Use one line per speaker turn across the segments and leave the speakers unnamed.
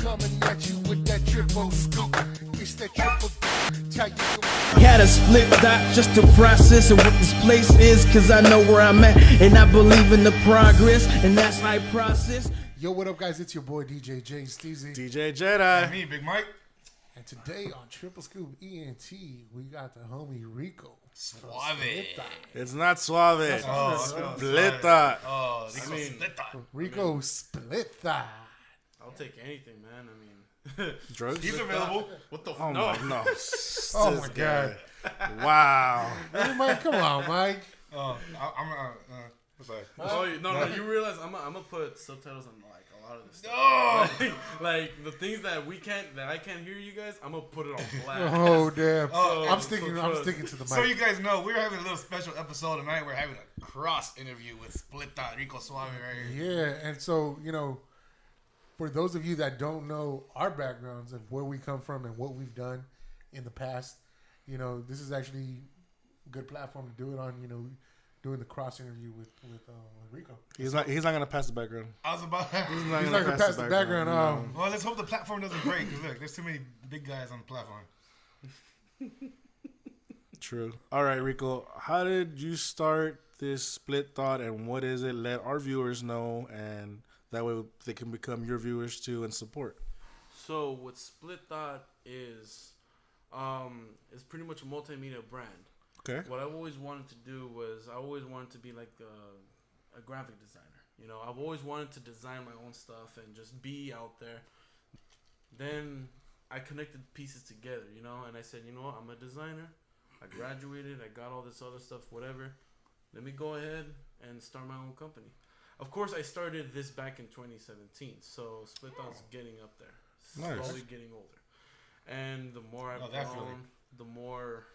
coming at you with that triple scoop. It's that triple tell you.
Had a split dot just to process of what this place is, cause I know where I'm at and I believe in the progress, and that's my process.
Yo, what up, guys? It's your boy DJ J Steezy.
DJ Jedi.
And me, Big Mike.
And today on Triple Scoop ENT, we got the homie Rico.
Suave.
It's not suave. Split dot.
Oh, split dot.
Rico split thigh.
I'll take anything, man. I mean,
Drugs?
He's available. What the
Oh,
fuck?
no.
Oh, my God.
Wow.
Hey, Mike, come on, Mike.
What's that?
oh no! You realize I'm gonna put subtitles on like a lot of this stuff.
Oh!
like the things that I can't hear you guys. I'm gonna put it on blast.
Oh, damn.
Oh,
I'm sticking to the mic.
So you guys know, we're having a little special episode tonight. We're having a cross interview with Split Dot, Rico Suave right here.
Yeah, and so, for those of you that don't know our backgrounds and where we come from and what we've done in the past, this is actually a good platform to do it on, doing the cross interview with Rico.
He's not gonna pass the background.
I was about
He's not going to pass the background.
Well, let's hope the platform doesn't break, because look, there's too many big guys on the platform.
True. All right, Rico. How did you start this Split Thought, and what is it? Let our viewers know, and that way they can become your viewers too and support.
So what Split Thought is pretty much a multimedia brand.
Okay.
What I've always wanted to do was I always wanted to be like a graphic designer. I've always wanted to design my own stuff and just be out there. Then I connected pieces together, and I said, what, I'm a designer. I graduated. I got all this other stuff, whatever. Let me go ahead and start my own company. Of course, I started this back in 2017, so Split Thought's getting up there.
Nice.
Slowly getting older. And the more I've grown, the more,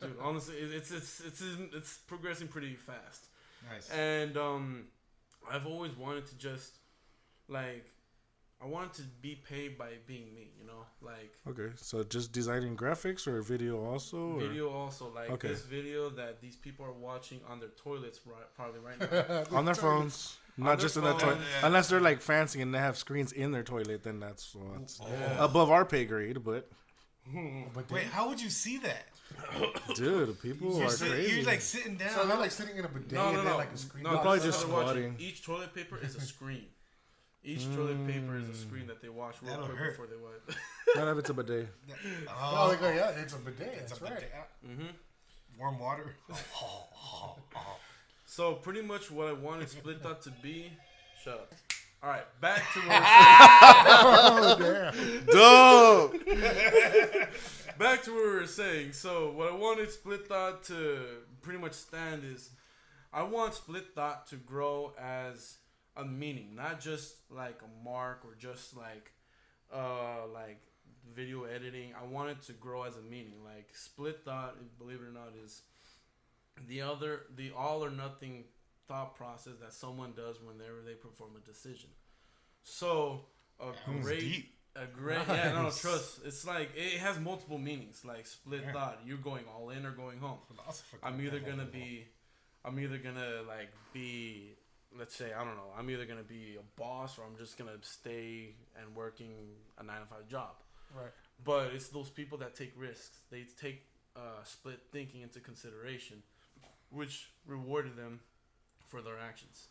dude. Honestly, it's progressing pretty fast.
Nice.
And I've always wanted to just I wanted to be paid by being me.
Okay, so just designing graphics or video also?
Video also,
okay.
This video that these people are watching on their toilets probably right now.
On their phones. Not just in their toilet.
Yeah.
Unless they're fancy and they have screens in their toilet, then that's above our pay grade, but...
Wait, how would you see that?
Dude, people are crazy.
You're sitting down.
So they're sitting in a bidet
No.
and then a screen.
No,
they're probably just squatting.
Each toilet paper is a screen. Each toilet paper is a screen that they watch real quick before they wipe.
Not if it's a bidet.
Yeah, it's a bidet. That's right.
Mm-hmm.
Warm water.
So pretty much what I wanted Split Thought to be. Shut up. All right, back to what
Oh, damn.
back to what we were saying. So what I wanted Split Thought to pretty much stand is, I want Split Thought to grow as a meaning, not just like a mark or just like video editing. I want it to grow as a meaning. Like Split Thought, believe it or not, is the all or nothing thought process that someone does whenever they perform a decision. So trust. It's it has multiple meanings. Like Split Thought, you're going all in or going home. I'm either gonna be, let's say, I don't know, I'm either gonna be a boss or I'm just gonna stay and working a 9-to-5 job.
Right.
But it's those people that take risks. They take split thinking into consideration, which rewarded them for their actions.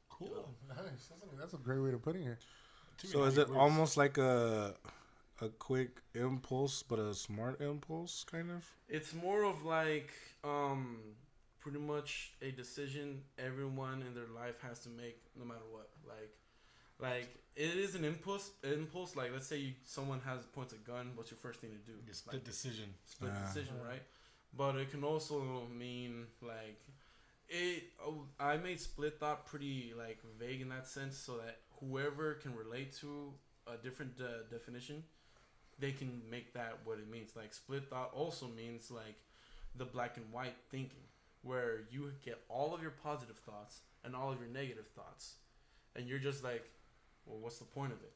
Cool. Nice. That's a great way to put it.
So is it almost like a quick impulse, but a smart impulse, kind of?
It's more of pretty much a decision everyone in their life has to make, no matter what. Like it is an impulse. Like, let's say someone points a gun. What's your first thing to do?
Split decision.
Decision, right? But it can also mean I made Split Thought pretty vague in that sense, so that whoever can relate to a different definition, they can make that what it means. Like Split Thought also means the black and white thinking, where you get all of your positive thoughts and all of your negative thoughts, and you're just well, what's the point of it?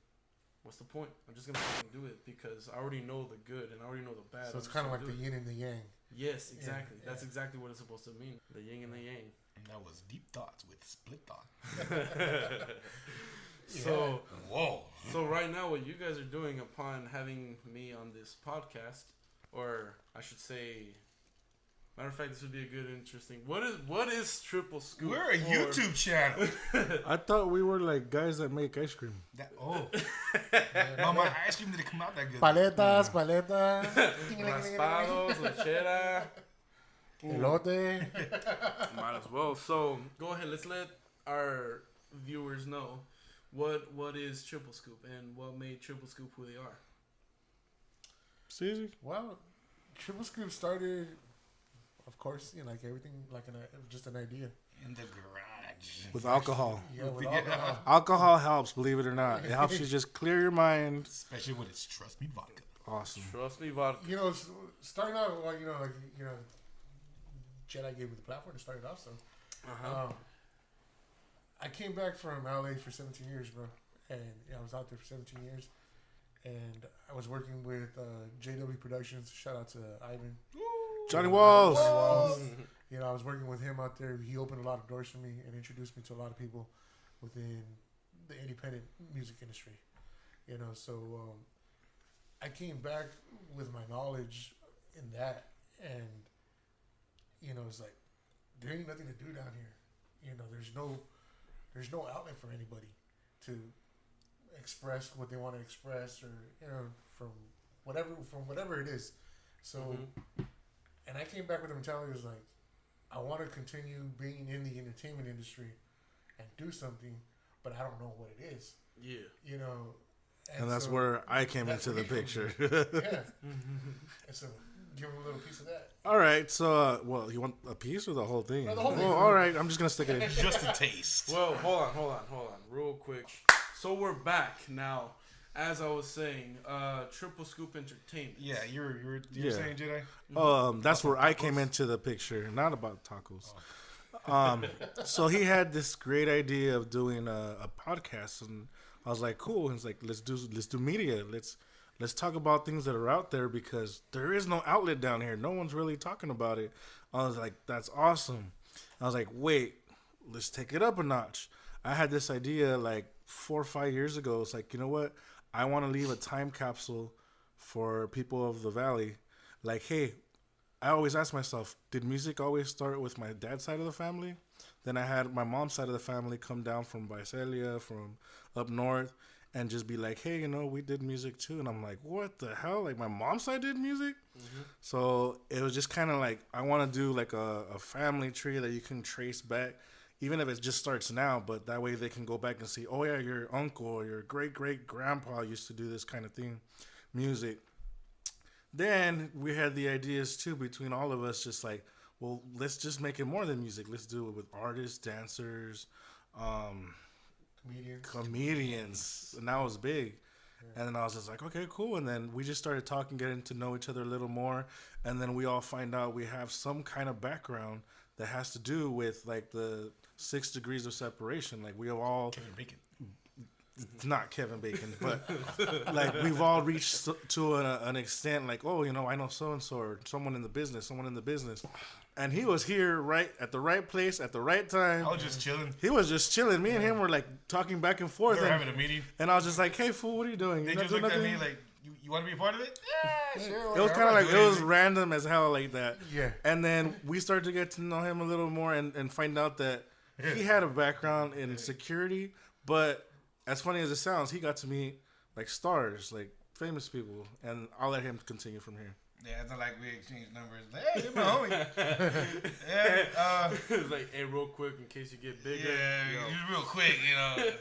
What's the point? I'm just gonna fucking do it because I already know the good and I already know the bad.
So it's kind of like the yin and the yang.
Yes, exactly.
Yeah.
That's exactly what it's supposed to mean. The yin and the yang.
And that was Deep Thoughts with Split Thought.
So,
whoa.
So right now, what you guys are doing upon having me on this podcast, or I should say, matter of fact, this would be a good, interesting. What is Triple Scoop?
We're a YouTube channel.
I thought we were like guys that make ice cream.
Mama, ice cream didn't come out that good.
Paletas.
Raspados, lechera.
Elote.
Might as well. So go ahead. Let's let our viewers know what is Triple Scoop and what made Triple Scoop who they are.
It's easy.
Well, Triple Scoop started, of course, like everything, like just an idea.
In the garage.
With alcohol.
Yeah, with alcohol.
Alcohol helps, believe it or not. It helps you just clear your mind.
Especially when it's Trust Me vodka.
Awesome.
Trust me, vodka.
Starting out, Jedi gave me the platform to start it off, so. I came back from LA for 17 years, bro. And I was out there for 17 years. And I was working with JW Productions. Shout out to Ivan.
Johnny Walls.
I was working with him out there. He opened a lot of doors for me and introduced me to a lot of people within the independent music industry. So I came back with my knowledge in that, and it's like there ain't nothing to do down here. There's no outlet for anybody to express what they want to express, or from whatever it is. So, and I came back with the mentality was like, I want to continue being in the entertainment industry and do something, but I don't know what it is.
Yeah.
And that's where I came into the picture.
Yeah. And so, give them a little piece of that.
All right. So, you want a piece or the whole thing?
No, the whole thing.
Well, all right. I'm just going to stick it in.
Just a taste.
Well, hold on, real quick. So we're back now. As I was saying, Triple Scoop Entertainment.
Yeah, you're
Yeah.
saying, Jedi?
That's where I came into the picture. Not about tacos. So he had this great idea of doing a podcast, and I was like, cool. He's like, let's do media. Let's talk about things that are out there, because there is no outlet down here. No one's really talking about it. I was like, that's awesome. I was like, wait, let's take it up a notch. I had this idea like 4 or 5 years ago. It's like, you know what? I want to leave a time capsule for people of the Valley. Like, hey, I always ask myself, did music always start with my dad's side of the family? Then I had my mom's side of the family come down from Visalia, from up north, and just be like, hey, we did music too. And I'm like, what the hell? Like, my mom's side did music? So it was just kind of like, I want to do like a family tree that you can trace back, even if it just starts now, but that way they can go back and see, oh yeah, your uncle or your great-great-grandpa used to do this kind of thing, music. Then we had the ideas too between all of us, just like, well, let's just make it more than music. Let's do it with artists, dancers, comedians, and that was big. And then I was just like, okay, cool. And then we just started talking, getting to know each other a little more, and then we all find out we have some kind of background that has to do with like the 6 degrees of separation. Like, we have all
Kevin Bacon.
It's not Kevin Bacon, but like we've all reached to an extent like, oh, I know so-and-so or someone in the business. And he was here right at the right place at the right time.
I was just chilling.
He was just chilling. Me and him were like talking back and forth.
We were having a meeting.
And I was just like, hey, fool, what are you doing?
They just looked at me like, you want to be a part of it? Yeah, sure.
It was kind of like, it was random as hell like that.
Yeah.
And then we started to get to know him a little more and find out that he had a background in security, but as funny as it sounds, he got to meet like stars, like famous people, and I'll let him continue from here.
Yeah, it's not like we exchanged numbers. Hey, you're my homie. Yeah,
It's like, hey, real quick, in case you get bigger.
yeah, just real quick,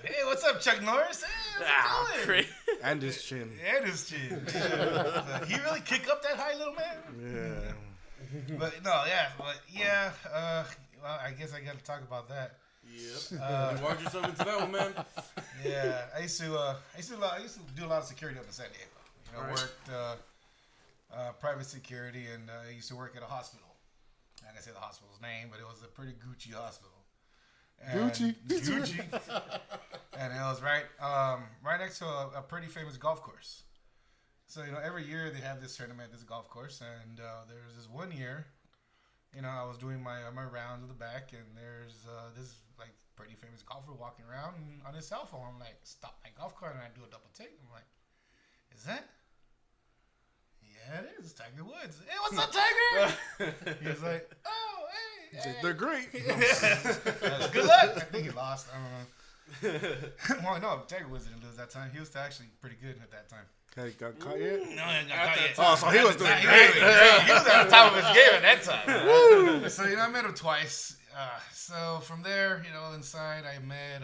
Hey, what's up, Chuck Norris? Hey, what's going?
And his chin.
And his chin. He really kick up that high, little man?
Yeah.
But no, yeah, well, I guess I got to talk about that.
Yep. You walked yourself into that one, man.
Yeah, I used to do a lot of security up in San Diego.
Right.
Worked private security, and I used to work at a hospital. I'm not gonna say the hospital's name, but it was a pretty Gucci hospital. And Gucci. And it was right next to a pretty famous golf course. So every year they have this tournament, this golf course, and there was this one year. I was doing my rounds in the back, and there's this like pretty famous golfer walking around on his cell phone. I'm like, stop my golf cart, and I do a double take. I'm like, is that? Yeah, it is Tiger Woods. Hey, what's up, Tiger? He's like, oh, hey.
They're great.
Good luck. I think he lost. I don't know. Well, no, Tiger Woods didn't lose that time. He was actually pretty good at that time.
Hey, got caught yet?
No, he got caught yet.
Oh, so he was doing
He
great.
was at the top of his game at that time. So, I met him twice. So, from there, inside, I met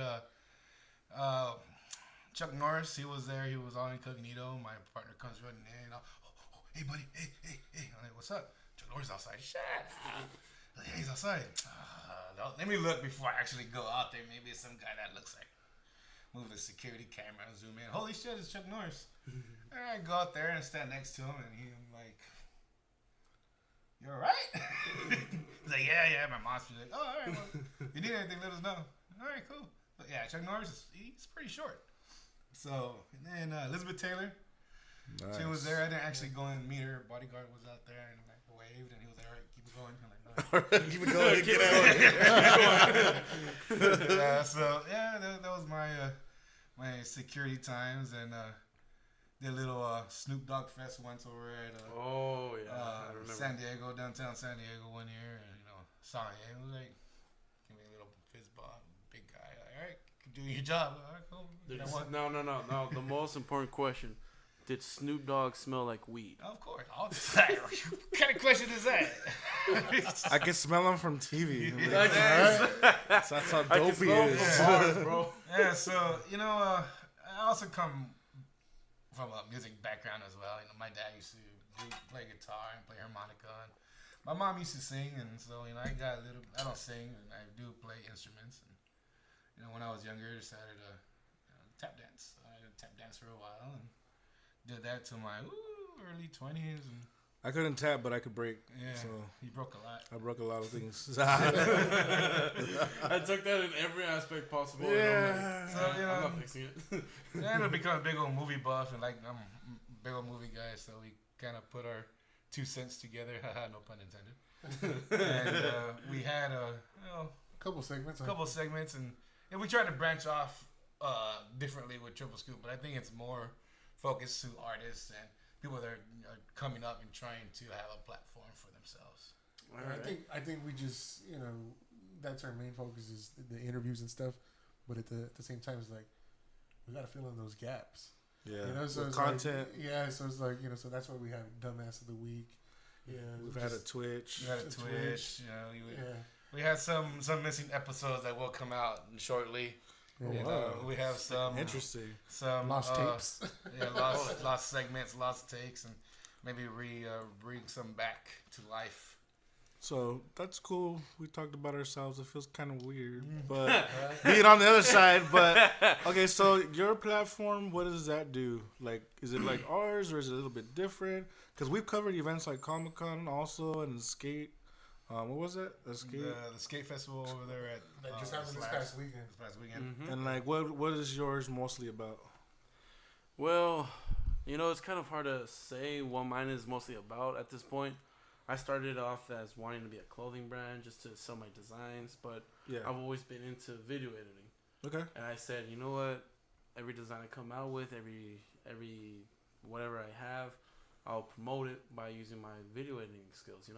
Chuck Norris. He was there. He was all incognito. My partner comes running in. Hey, buddy. Hey. I'm like, what's up? Chuck Norris outside. Shut up. Like, hey, he's outside. Let me look before I actually go out there. Maybe it's some guy that looks like. Move the security camera and zoom in. Holy shit, it's Chuck Norris. And I go out there and stand next to him, and he's like, "You all right?" He's like, "Yeah." My mom's like, "Oh, all right. Well, if you need anything, let us know." All right, cool. But yeah, Chuck Norris he's pretty short. So and then Elizabeth Taylor,
Nice.
she was there. I didn't actually go and meet her. Bodyguard was out there and like waved, and he was like, "All right, keep it going." I'm like, "All right."
Keep it going. Get out.
So yeah, that was my security times, and did a little Snoop Dogg Fest once over at
I remember.
San Diego, downtown San Diego one year, and saw him. He was like, give me a little fist bump, big guy. Like, all right, keep doing your job. All right, cool.
No. The most important question: did Snoop Dogg smell like weed?
Of course. All the time. What kind of question is that?
I can smell him from TV. That's how
I can
dope he
smell
is.
from bars, bro.
Yeah, so I also come from a music background as well. My dad used to play guitar and play harmonica, and my mom used to sing, and so I got a little. I don't sing, and I do play instruments. And when I was younger, I decided to tap dance. I did tap dance for a while, and did that to my early 20s, and
I couldn't tap, but I could break.
yeah,
So
he broke a lot.
I broke a lot of things.
I took that in every aspect possible.
Yeah.
And I'm I'm not fixing it.
I ended up becoming a big old movie buff, and I'm a big old movie guy, so we kind of put our 2 cents together. Haha, no pun intended. And we had a
couple segments.
couple segments, and we tried to branch off differently with Triple Scoop, but I think it's more focused to artists and people that are coming up and trying to have a platform for themselves.
I think we just that's our main focus is the interviews and stuff, but at the same time it's like we gotta fill in those gaps.
Yeah.
So it's
content.
Like, so it's like so that's why we have Dumbass of the Week. Yeah,
We've had a Twitch.
We had a Twitch. We had some missing episodes that will come out shortly.
Wow.
We have some
Interesting.
some
lost tapes.
lost segments, lost takes, and maybe bring some back to life.
So that's cool. We talked about ourselves. It feels kind of weird, but being on the other side. But okay, so your platform, what does that do? Like, is it like ours, or is it a little bit different? Because we've covered events like Comic-Con also and Skate. What was that? The
Skate Festival over there at
That just happened this past weekend.
Mm-hmm.
And like, what is yours mostly about?
Well, it's kind of hard to say what mine is mostly about at this point. I started off as wanting to be a clothing brand just to sell my designs, but I've always been into video editing.
Okay.
And I said, you know what? Every design I come out with, every whatever I have, I'll promote it by using my video editing skills,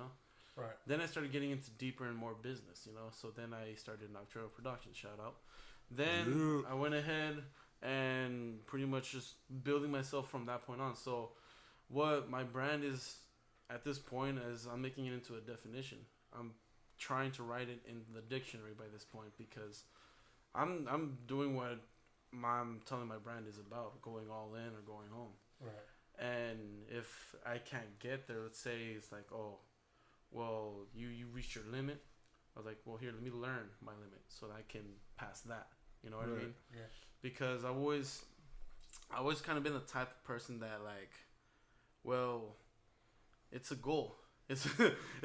Right.
Then I started getting into deeper and more business, So then I started Nocturnal Productions, shout out. Then I went ahead and pretty much just building myself from that point on. So what my brand is at this point is I'm making it into a definition. I'm trying to write it in the dictionary by this point because I'm doing what I'm telling my brand is about, going all in or going home.
Right.
And if I can't get there, let's say it's like, oh, well, you reached your limit. I was like, well, here, let me learn my limit so that I can pass that. You know what I mean?
Yeah.
Because I've always kind of been the type of person that like, well, it's a goal. It's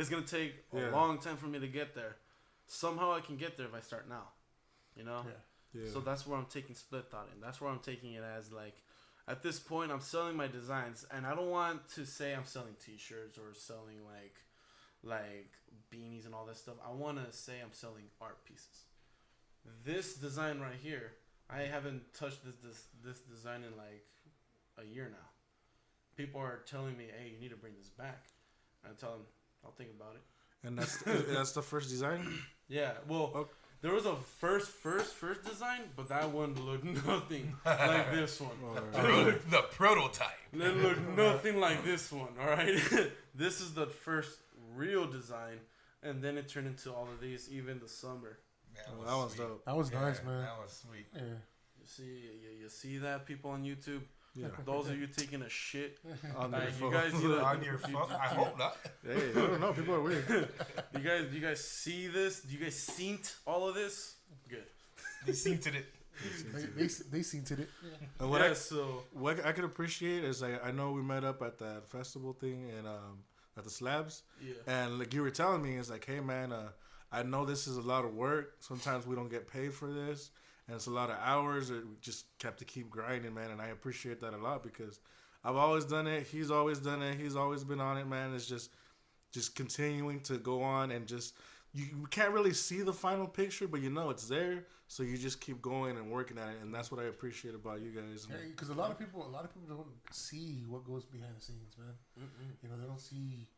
gonna take a long time for me to get there. Somehow I can get there if I start now.
Yeah.
So that's where I'm taking Split Thought in. That's where I'm taking it as like, at this point I'm selling my designs, and I don't want to say I'm selling T-shirts or selling like beanies and all that stuff. I want to say I'm selling art pieces. this design right here, I haven't touched this design in like a year now. People are telling me, "Hey, you need to bring this back." I tell them, "I'll think about it."
And that's the first design.
Yeah, well,
Okay.
there was a first design, but that one looked nothing like this one.
The prototype.
It looked nothing like this one. All right, this is the first real design, and then it turned into all of these, even the summer.
Man,
That was
sweet.
dope.
That was nice, man.
That was sweet.
Yeah.
You see that, people on YouTube?
Yeah.
Those of you taking a shit,
On their
you
phone.
guys either,
On your phone? I hope not.
Hey, I don't know. People are weird.
you guys see this? Do you guys seen all of this? Good.
They seen to it.
They seen to it.
And what I could appreciate is I know we met up at that festival thing and at the Slabs.
Yeah.
And like you were telling me, it's like, hey man, I know this is a lot of work. Sometimes we don't get paid for this, and it's a lot of hours. We just have to keep grinding, man. And I appreciate that a lot because I've always done it. He's always done it. He's always been on it, man. It's just continuing to go on and just you can't really see the final picture, but you know it's there. So you just keep going and working at it, and that's what I appreciate about you guys.
Because a lot of people don't see what goes behind the scenes, man. You know, they don't see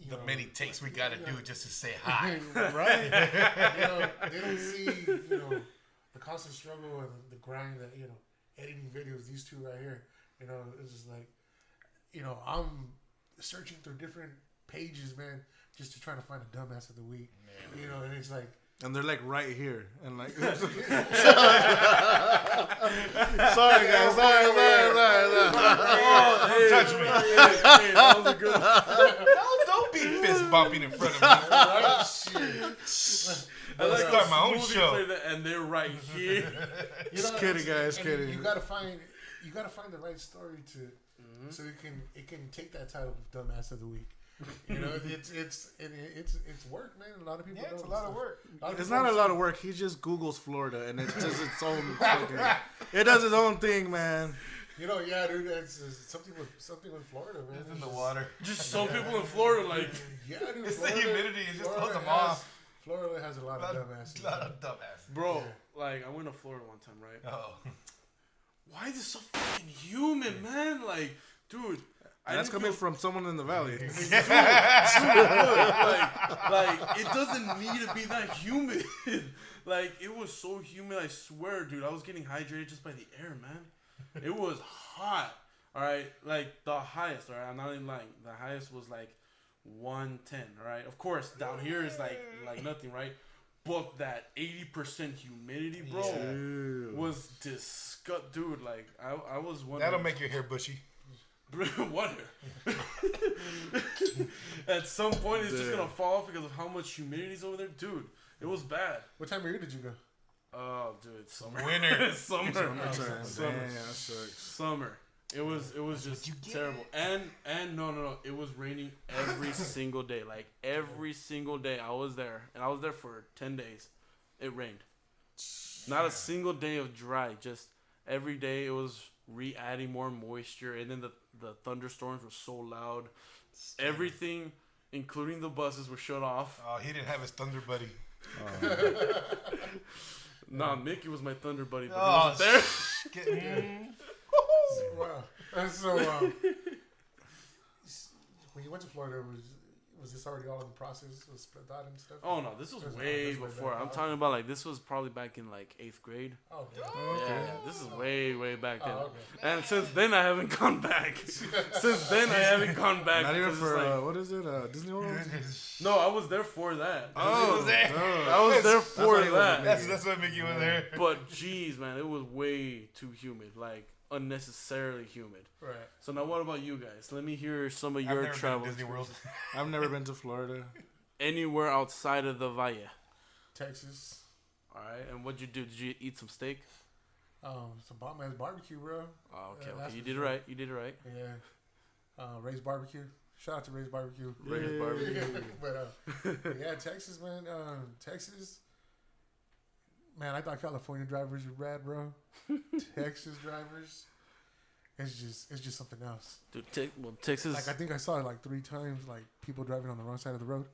The many takes we gotta do just to say hi.
Right? You know, they don't see the constant struggle and the grind that editing videos. These two right here, it's just like I'm searching through different pages, man, just to try to find a dumbass of the week. Man. And it's like.
And they're like right here, and like.
Sorry,
guys. Sorry.
Don't touch me.
Hey, that was a good one.
Don't be fist bumping in front of me.
Shit.
I like
Start my own
smoothie
show.
play that, and they're right here.
Just kidding, guys.
And
Kidding.
You gotta find the right story to, so it can take that title of dumbass of the week. It's work, man. A lot of people.
Yeah, it's a
don't.
lot of work.
It's not a lot of work. He just Googles Florida, and it does its own. It does its own thing, man.
Yeah, dude. It's something with Florida, man.
It's in the water.
Just some people in Florida, like,
Yeah, dude.
It's the humidity. It just
Florida
throws them
has-
off.
Florida has a lot of dumbasses.
A lot of dumbass.
bro, like, I went to Florida one time, right?
Oh.
Why is it so fucking humid, man? Like, dude.
And that's coming from someone in the valley.
Like, it doesn't need to be that humid. Like, it was so humid, I swear, dude. I was getting hydrated just by the air, man. It was hot. All right, like the highest. All right, I'm not even lying. The highest was like 110. All right, of course, down here is like nothing, right? But that 80% humidity, bro, was disgust, dude. Like, I was wondering.
That'll make your hair bushy.
What? At some point, it's just gonna fall off because of how much humidity's over there, dude. It was bad.
What time of year did you go?
Oh, dude, summer.
Winter.
Summer.
Damn, that sucks.
Summer. It was just terrible. And no. It was raining every single day. Like every single day I was there, and I was there for 10 days. It rained. Not a single day of dry. Just every day it was re-adding more moisture, and then the thunderstorms were so loud. Everything, including the buses, were shut off.
Oh, he didn't have his thunder buddy.
Nah, Mickey was my thunder buddy, but
Oh,
he wasn't there.
Wow. And so, when you went to Florida, was this already all in the process of split out and stuff?
Oh no, this was way before. I'm talking about like this was probably back in like 8th grade.
Oh,
Yeah, this is way back then.
Oh, okay.
And since then I haven't gone back. Since then I haven't gone back.
Not even
because
for
it's like,
what is it? Disney World.
no, I was there for that.
Oh, was there?
I was there for
why he
that.
That's what Mickey was there.
But jeez, man, it was way too humid, like unnecessarily humid.
Right.
So now, what about you guys? Let me hear some of
I've
your
never
travel.
been to Disney World.
I've never been to Florida.
Anywhere outside of the Valle.
Texas.
All right, and what'd you do? Did you eat some steak?
Some bomb ass barbecue, bro.
Oh, okay,
that's
okay. You
for
did it
sure.
right. You did it right.
Yeah. Ray's Barbecue. Shout out to Ray's Barbecue.
Ray's Barbecue.
But yeah, Texas, man. Texas. Man, I thought California drivers were bad, bro. Texas drivers. it's just something else.
Dude, Texas.
Like I think I saw it like 3 times, like people driving on the wrong side of the road,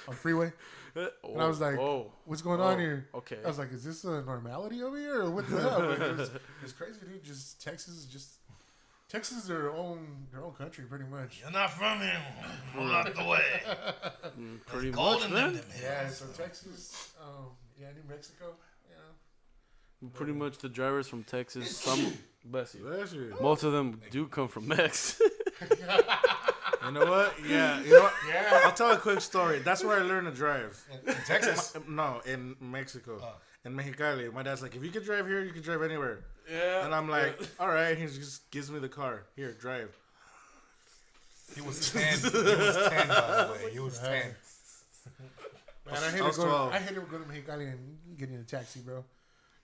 on the freeway, and I was like, "What's going on here?"
Okay.
I was like, "Is this a normality over here, or what the hell?" Like, it's crazy, dude. Just Texas is their own country, pretty much.
You're not from here. Pull out the way.
Pretty much, man.
Yeah, so Texas, New Mexico,
Pretty much the drivers from Texas. Some, bless you.
Bless you.
Most of them do come from Mex.
You know what? Yeah. You know what?
Yeah.
I'll tell a quick story. That's where I learned to drive.
In Texas?
No, in Mexico.
Oh.
In Mexicali. My dad's like, if you could drive here, you can drive anywhere.
Yeah.
And I'm like, all right. He just gives me the car. Here, drive.
He was 10. He was 10, by the way. He was 10.
Man, I hate to go to Mexicali and get in a taxi, bro.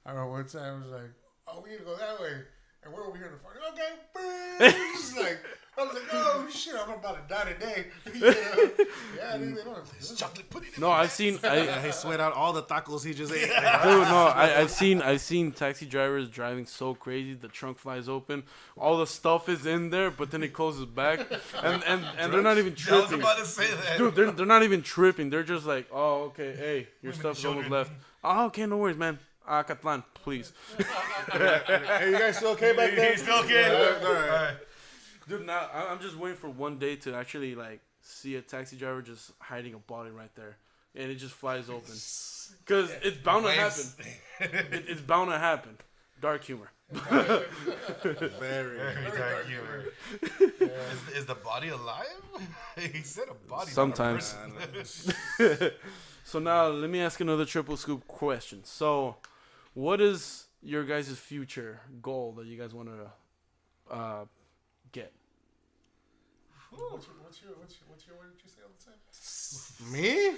I remember one time I was like, "Oh, we need to go that way," and we're over here in the front. Okay, just like I was like, "Oh shit, I'm about to die today." Yeah, dude, they don't.
There's chocolate pudding.
No, I've seen.
He sweat out all the tacos he just ate.
Dude, no, I've seen taxi drivers driving so crazy. The trunk flies open, all the stuff is in there, but then it closes back, and they're not even
I was
tripping.
about to say that.
Dude, they're not even tripping. They're just like, oh, okay, hey, your stuff's almost left. Oh, okay, no worries, man. Catlan, please.
Hey, you guys still okay back there?
He's still okay.
All right.
Dude, now I'm just waiting for one day to actually like see a taxi driver just hiding a body right there, and it just flies open. Cause it's bound to happen. It's bound to happen. Dark humor.
Very.
dark humor. Is the body alive? He said a body.
Sometimes.
Not a person.
So now let me ask another triple scoop question. So, what is your guys' future goal that you guys want to get?
What's your what did you say all the time?
Me?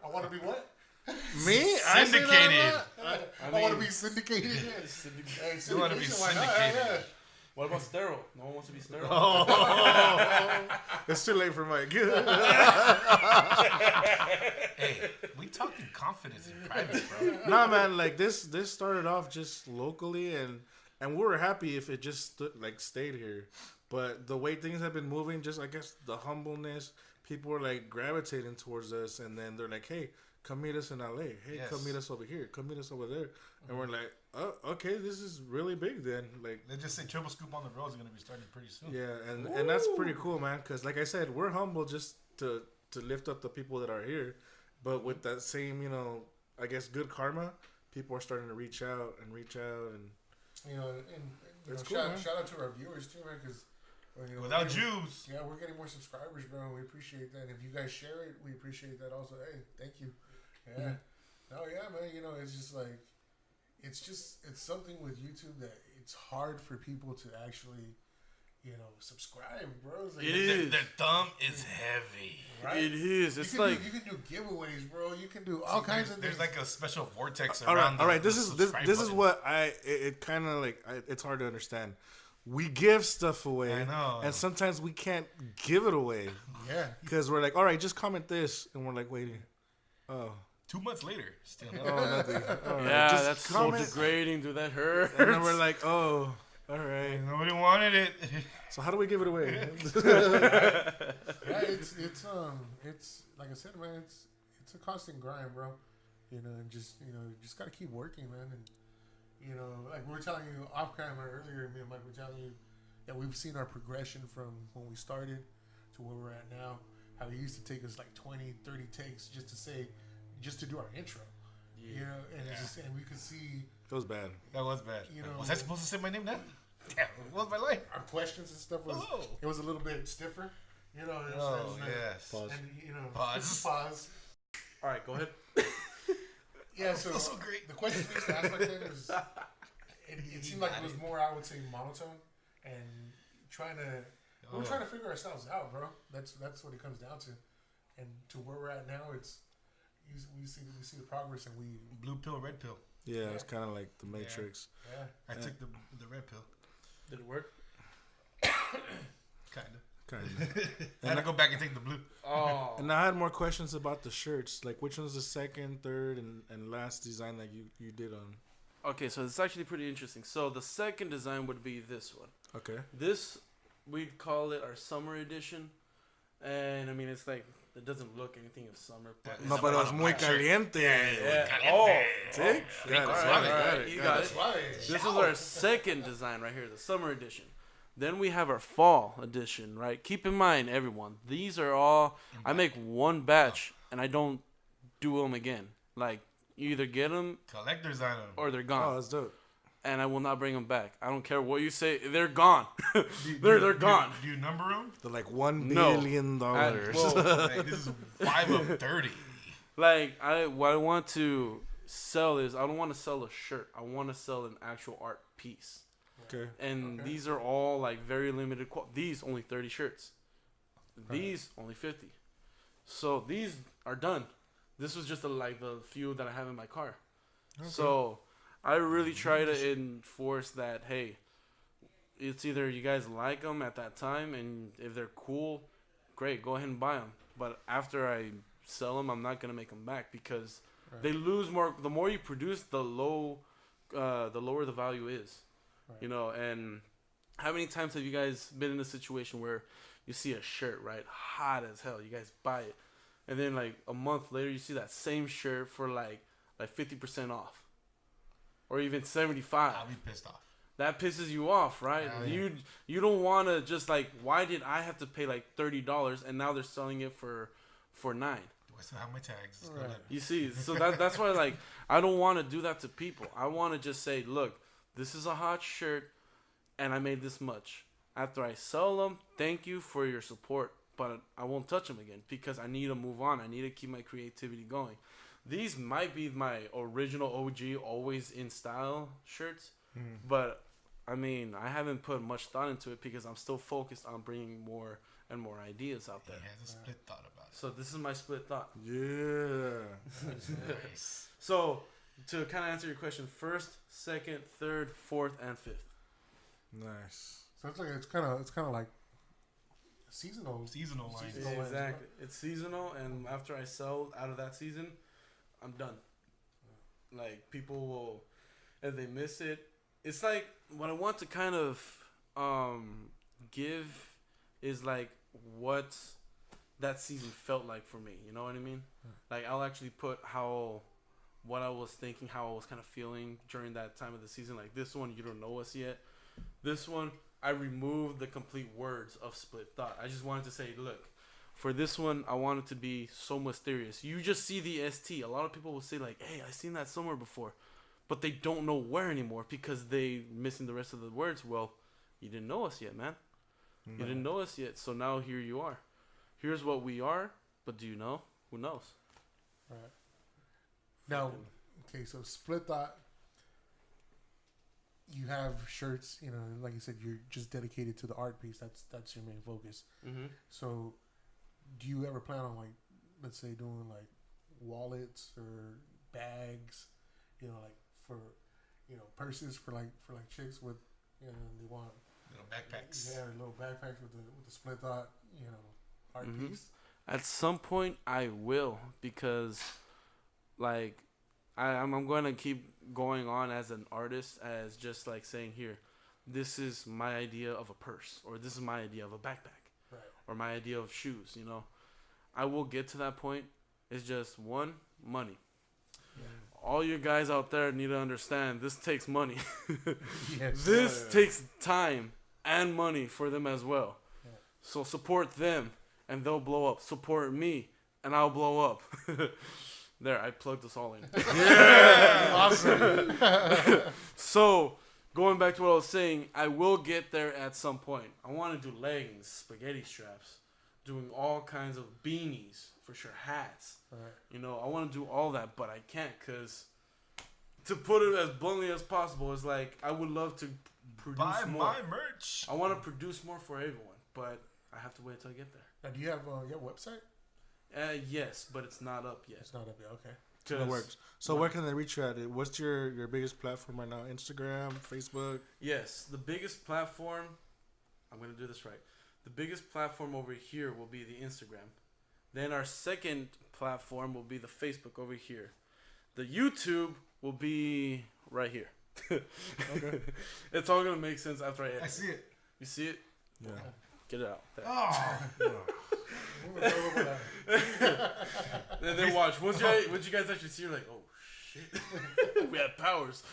I want to be what?
Me?
Syndicated.
I want to be syndicated. Hey,
You want to be
syndication, why not?
syndicated.
Yeah.
What about sterile? No one wants to be sterile.
It's too late for Mike.
Hey, we talking confidence in private, bro.
Nah, man. Like this started off just locally, and we were happy if it just stayed here. But the way things have been moving, just I guess the humbleness, people were like gravitating towards us, and then they're like, "Hey, come meet us in LA. Hey,
Yes.
come meet us over here. Come meet us over there." And we're like, "Oh, okay, this is really big then." Like,
They just say Triple Scoop on the road is going to be starting pretty soon.
yeah, and that's pretty cool, man. Because like I said, we're humble just to lift up the people that are here, but with that same, I guess good karma, people are starting to reach out, and
And
That's cool, man.
shout out to our viewers too, man, because
Without Jews.
yeah, we're getting more subscribers, bro. We appreciate that. If you guys share it, we appreciate that also. Hey, thank you. Yeah. No, yeah, man. It's just like, it's something with YouTube that it's hard for people to actually, subscribe, bro. It's like,
It is.
Their thumb is heavy.
right?
It is. It's like
you can do giveaways, bro. You can do all kinds of things.
There's like a special vortex
all
around.
right, all right.
the
This is
subscribe
this is
button.
what it kind of like. It's hard to understand. We give stuff away,
I know.
and sometimes we can't give it away
yeah.
because we're like, all right, just comment this, and we're like waiting. Oh,
2 months later, still
oh, nothing. All right,
yeah,
just
that's
comment.
so degrading. Dude, that hurts.
And then we're like, oh, all right.
nobody wanted it.
So how do we give it away?
Yeah, it's like I said, man. It's a constant grind, bro. And just just gotta keep working, man. And like we were telling you off camera earlier, me and Mike were telling you that we've seen our progression from when we started to where we're at now. How it used to take us like 20, 30 takes just to do our intro.
Yeah.
And we could see
It was bad.
That was bad.
You know-
Was I supposed to say my name now? Damn, what was my life?
our questions and stuff was
Oh.
it was a little bit stiffer.
Oh, yes.
Pause.
And
Pause.
pause.
All right, go ahead.
Yeah, so,
feels so great.
The questions we used to ask back then was, it seemed like it was more, I would say, monotone and we were trying to figure ourselves out, bro. That's what it comes down to, and to where we're at now, we see the progress, and we
Blue pill, red pill.
Yeah, it's kind of like the Matrix.
yeah.
I took the red pill.
Did it work?
Kind of.
Kind of.
I had to go back and take the blue.
Oh.
And I had more questions about the shirts. Like, which one's the second, third, and last design that you did on?
Okay, so it's actually pretty interesting. So the second design would be this one.
Okay.
This, we'd call it our summer edition. And I mean, it's like, it doesn't look anything of summer. But
No, pero es muy caliente.
yeah.
Caliente.
Oh,
Sí.
Rico,
Got it,
suave.
got it,
You
got
got
it.
it. This is our second design right here, the summer edition. Then we have our fall edition, right? Keep in mind, everyone, these are all, I make one batch and I don't do them again. Like, you either get them
Collector's item.
or they're
Oh,
gone.
that's dope.
And I will not bring them back. I don't care what you say. They're gone. They're gone.
Do you number them?
They're like $1
No.
billion.
Well,
Like, this is 5 of 30.
like, what I want to sell is, I don't want to sell a shirt. I want to sell an actual art piece.
Okay.
And these are all like very limited. These only 30 shirts. These only 50. So these are done. This was just like the few that I have in my car.
Okay.
So I really try to enforce that. Hey, it's either you guys like them at that time, and if they're cool, great, go ahead and buy them. But after I sell them, I'm not gonna make them back because they lose more. The more you produce, the lower the value is.
Right.
You know, and how many times have you guys been in a situation where you see a shirt, right, hot as hell, you guys buy it, and then like a month later you see that same shirt for like 50% off, or even 75.
I'll be pissed off.
That pisses you off, right?
Yeah.
You don't want to just like, why did I have to pay like $30 and now they're selling it for $9?
Do I still have my tags? Let's go
Right.
ahead.
You see, so that's why like I don't want to do that to people. I want to just say, look, this is a hot shirt, and I made this much. After I sell them, thank you for your support, but I won't touch them again because I need to move on. I need to keep my creativity going. These might be my original OG, always in style shirts, but I mean, I haven't put much thought into it because I'm still focused on bringing more and more ideas out
He
there.
has a split thought about it.
So this is my split thought.
Yeah.
Nice.
So to kind of answer your question, first, second, third, fourth, and fifth.
Nice.
So it's kind of like seasonal.
Seasonal line.
Seasonal lines,
Exactly. It's seasonal, and after I sell out of that season, I'm done. Like, people will, if they miss it, it's like what I want to kind of give is like what that season felt like for me. You know what I mean? Like, I'll actually put what I was thinking, how I was kind of feeling during that time of the season. Like, this one, you don't know us yet. This one, I removed the complete words of split thought. I just wanted to say, look, for this one, I want it to be so mysterious. You just see the ST. A lot of people will say, like, hey, I seen that somewhere before. But they don't know where anymore because they missing the rest of the words. Well, you didn't know us yet, man. You didn't know us yet. So now here you are. Here's what we are. But do you know? Who knows?
Right. Now, okay, so split thought. You have shirts, you know, like you said, you're just dedicated to the art piece. That's your main focus.
Mm-hmm.
So, do you ever plan on, like, let's say, doing like wallets or bags, you know, like for, you know, purses for like chicks with, you know, they want
Little backpacks.
yeah, little backpacks with the split thought, you know, art
Mhm.
piece.
At some point, I will because, like, I'm going to keep going on as an artist as just like saying, here, this is my idea of a purse, or this is my idea of a backpack,
Right.
or my idea of shoes. You know, I will get to that point. It's just one, money. All you guys out there need to understand this takes money.
Yes.
This takes time and money for them as well.
Yeah.
So support them and they'll blow up. Support me and I'll blow up. There, I plugged us all in.
Awesome.
So, going back to what I was saying, I will get there at some point. I want to do leggings, spaghetti straps, doing all kinds of beanies, for sure, hats.
Right.
You know, I want to do all that, but I can't because, to put it as bluntly as possible, is like, I would love to produce
Buy
more.
my merch.
I want to produce more for everyone, but I have to wait till I get there.
Now, do you have your website?
Yes, but it's not up yet.
It's not up yet. Okay.
That works. So where can they reach you at? What's your biggest platform right now? Instagram, Facebook?
Yes, the biggest platform, I'm going to do this right. The biggest platform over here will be the Instagram. Then our second platform will be the Facebook over here. The YouTube will be right here.
Okay.
It's all gonna make sense after I edit.
I see it.
You see it?
Yeah.
Get it out. There.
Oh.
And then watch. Once you guys actually see, you're like, oh shit, we have powers.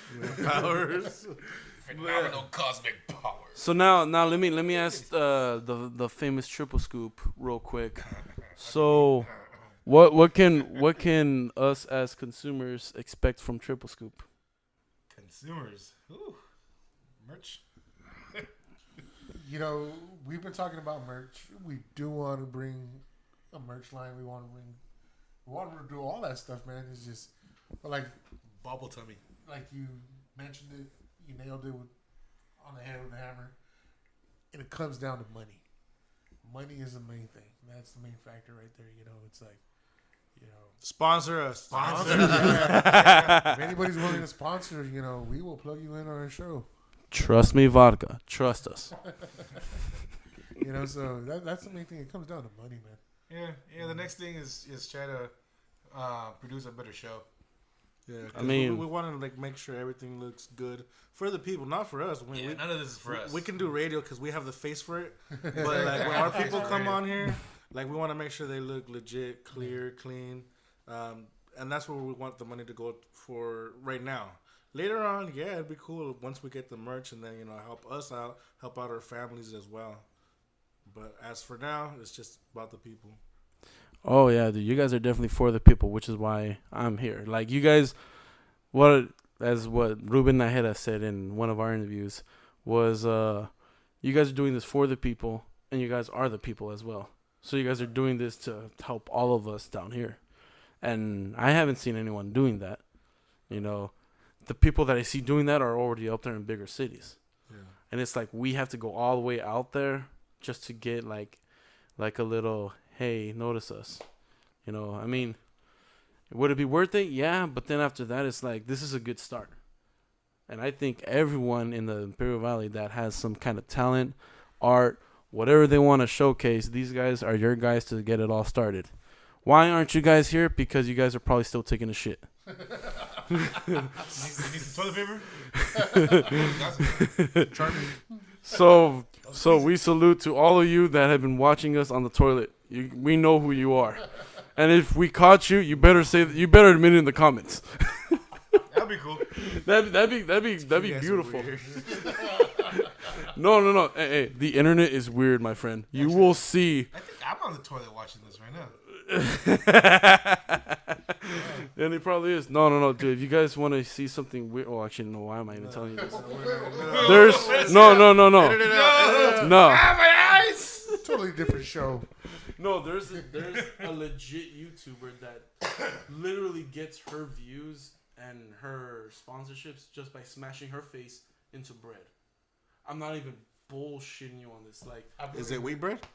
Powers.
Phenomenal cosmic power.
So now let me ask the famous triple scoop real quick. So, what can us as consumers expect from triple scoop?
Consumers. Ooh. Merch.
You know, we've been talking about merch. We do want to bring a merch line. We want to do all that stuff, man. It's just, but like
Bobble tummy.
like you mentioned it, you nailed it on the head with a hammer. And it comes down to money. Money is the main thing. That's the main factor right there. You know, it's like, you know,
Sponsor us.
if anybody's willing to sponsor, you know, we will plug you in on our show.
Trust me, vodka. Trust us.
You know, so that's the main thing. It comes down to money, man.
Yeah. The next thing is try to produce a better show.
Yeah,
I mean,
we want to like make sure everything looks good for the people, not for us.
None of this is for us.
We can do radio because we have the face for it. But like when our people come on here, like we want to make sure they look legit, clear, clean, and that's where we want the money to go for right now. Later on, yeah, it'd be cool once we get the merch and then help us out, help out our families as well. But as for now, it's just about the people.
Oh yeah, dude, you guys are definitely for the people, which is why I'm here. Like you guys, what Ruben Najera said in one of our interviews was, you guys are doing this for the people, and you guys are the people as well. So you guys are doing this to help all of us down here, and I haven't seen anyone doing that. You know, the people that I see doing that are already up there in bigger cities, and it's like we have to go all the way out there just to get like a little. Hey, notice us. You know, I mean, would it be worth it? Yeah, but then after that, it's like, this is a good start. And I think everyone in the Imperial Valley that has some kind of talent, art, whatever they want to showcase, these guys are your guys to get it all started. Why aren't you guys here? Because you guys are probably still taking a shit.
You need some toilet paper? Charming.
So we salute to all of you that have been watching us on the toilet. We know who you are, and if we caught you, you better admit it in the comments.
That'd be cool.
That'd be beautiful. No. Hey, the internet is weird, my friend. You will see.
I think I'm on the toilet watching this right now.
And it probably is. No, dude. If you guys want to see something weird, well, actually, no. Why am I even telling you this? There's no.
Ah, my eyes!
Totally different show.
No, there's a legit YouTuber that literally gets her views and her sponsorships just by smashing her face into bread. I'm not even bullshitting you on this. Like,
is it wheat bread?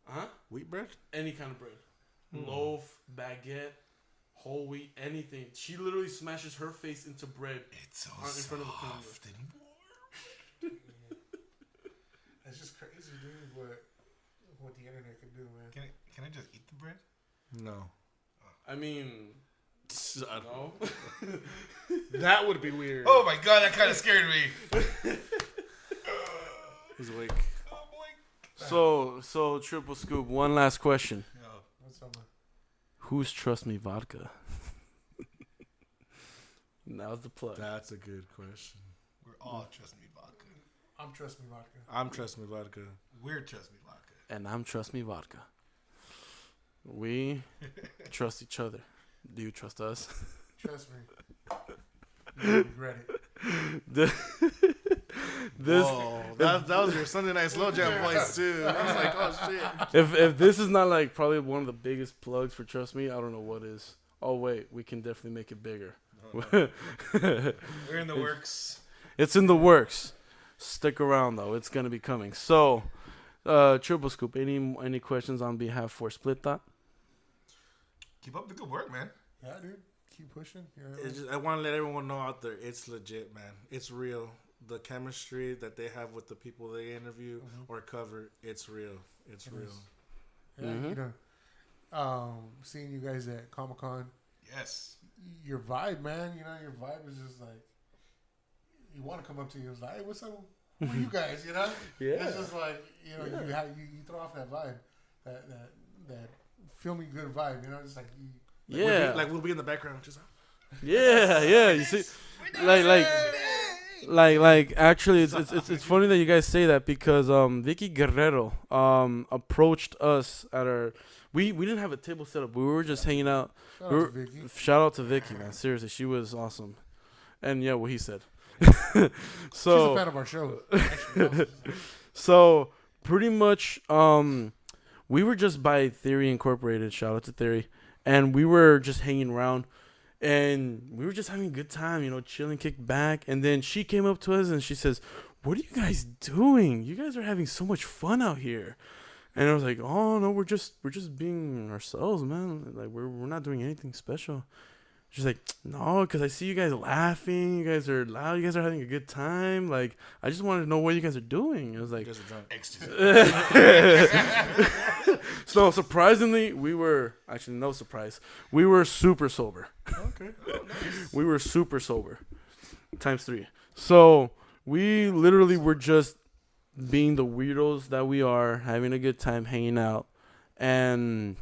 Huh?
Wheat bread?
Any kind of bread. Loaf, baguette, whole wheat, anything. She literally smashes her face into bread.
It's so
in front of the camera.
soft and warm.
It's just crazy, dude, what the internet can do, man.
Can I just eat the bread?
No.
I mean, no.
That would be weird.
Oh my god, that kind of scared me.
He's awake.
Oh boy.
So triple scoop. One last question.
What's up, man?
Who's Trust Me Vodka? Now's the plug.
That's a good question.
We're all Trust Me Vodka.
I'm Trust Me Vodka.
I'm Trust Me Vodka.
We're Trust Me Vodka.
And I'm Trust Me Vodka. We trust each other. Do you trust us?
Trust me. You won't regret it.
Whoa, that was your Sunday night slow jam voice too. I was like, oh shit.
If this is not like probably one of the biggest plugs for Trust Me, I don't know what is. Oh wait, we can definitely make it bigger.
We're in the works.
It's in the works. Stick around though; it's gonna be coming. So, Triple Scoop. Any questions on behalf for Split Thought?
Keep up the good work, man.
Yeah, dude. Keep pushing.
I want to let everyone know out there, it's legit, man. It's real. The chemistry that they have with the people they interview or cover, it's real. It's real.
Yeah, you know, seeing you guys at Comic-Con.
Yes.
Your vibe, man. You know, your vibe is just like you want to come up to you. It's like, hey, what's up? Who are you guys? You know?
Yeah.
It's just like, you know, you throw off that vibe, that filmy good vibe. You know, just like
we'll be in the background, just.
Yeah. You see, like actually, it's funny that you guys say that because Vicky Guerrero approached us at our. We didn't have a table set up. We were just hanging out. Shout out to Vicky, man. Seriously, she was awesome. And yeah, what he said. So
she's a fan of our show.
So pretty much, we were just by Theory Incorporated. Shout out to Theory, and we were just hanging around, and we were just having a good time, you know, chilling, kick back. And then she came up to us and she says, "What are you guys doing? You guys are having so much fun out here." And I was like, "Oh no, we're just being ourselves, man. Like we're not doing anything special." She's like, "No, because I see you guys laughing. You guys are loud. You guys are having a good time. Like, I just wanted to know what you guys are doing." I was like,
"You guys are drunk."
Ecstasy. So surprisingly, we were actually no surprise. We were super sober.
Okay.
Nice. We were super sober, ×3. So we literally were just being the weirdos that we are, having a good time, hanging out, and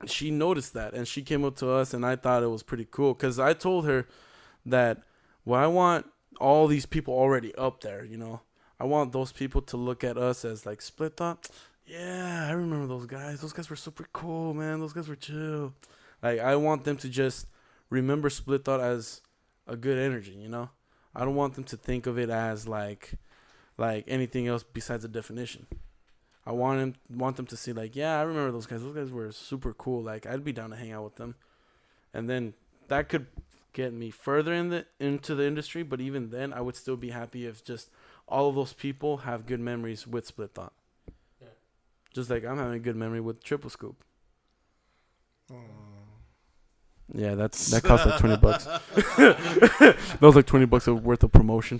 she noticed that, and she came up to us, and I thought it was pretty cool because I told her that, well, I want all these people already up there, you know. I want those people to look at us as like Split Thought. Yeah, I remember those guys. Those guys were super cool, man. Those guys were chill. Like, I want them to just remember Split Thought as a good energy, you know. I don't want them to think of it as like anything else besides a definition. I want them to see, like, yeah, I remember those guys. Those guys were super cool. Like, I'd be down to hang out with them. And then that could get me further into the industry. But even then, I would still be happy if just all of those people have good memories with Split Thought. Yeah. Just like I'm having a good memory with Triple Scoop. Yeah, that cost like $20. That was like $20 worth of promotion.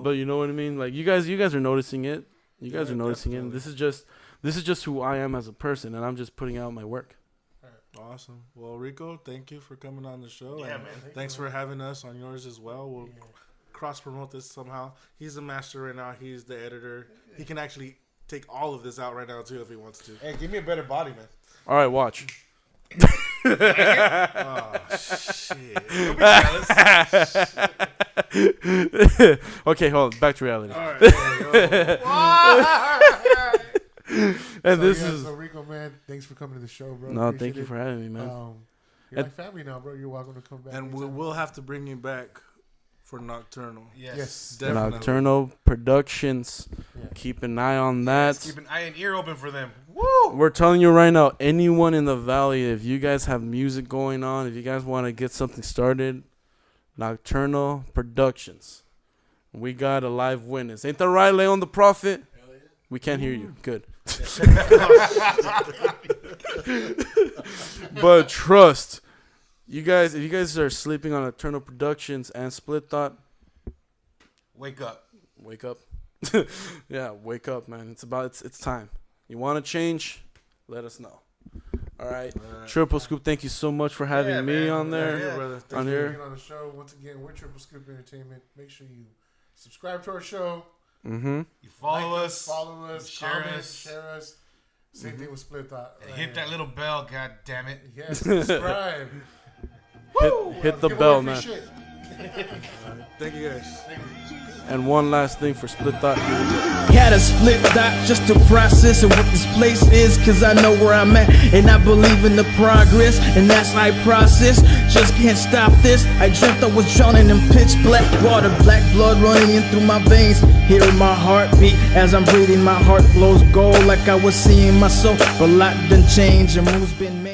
But you know what I mean? Like you guys are noticing it. You guys are noticing definitely. It. This is just who I am as a person, and I'm just putting out my work.
Awesome. Well, Rico, thank you for coming on the show.
Yeah,
and
man.
Thanks for having us on yours as well. We'll cross promote this somehow. He's the master right now. He's the editor. He can actually take all of this out right now too if he wants to.
Hey, give me a better body, man.
All right, watch.
Oh shit! Don't be jealous.
Okay, hold on. Back to reality.
All right.
And
so Rico, man, thanks for coming to the show, bro.
No, thank you for having me, man.
You're like family now, bro. You're welcome to come back.
And we'll have to bring you back for Nocturnal.
Yes,
definitely.
Nocturnal Productions. Yeah. Keep an eye on that.
Yes, keep an eye and ear open for them.
Woo! We're telling you right now, anyone in the valley, if you guys have music going on, if you guys want to get something started, Nocturnal Productions. We got a live witness. Ain't that right, Leon the Prophet? Yeah. We can't hear you. Good. But trust, you guys, if you guys are sleeping on Nocturnal Productions and Split Thought,
wake up.
Wake up. Yeah, wake up, man. It's time. You want to change? Let us know. All right. Triple Scoop, thank you so much for having me on there.
Yeah, brother. Thanks for being on the show. Once again, we're Triple Scoop Entertainment. Make sure you subscribe to our show.
Mm-hmm.
You follow us,
share us. Same thing with Split Thought.
Hit that little bell, god damn it.
Yes, subscribe.
hit the bell, man.
Thank you guys.
And one last thing for Split Thought.
Had a split thought just to process of what this place is, cause I know where I'm at and I believe in the progress, and that's my process. Just can't stop this. I dreamt I was drowning in pitch black water, black blood running in through my veins. Hearing my heartbeat as I'm breathing, my heart glows gold like I was seeing my soul. But a lot done changed and moves been made.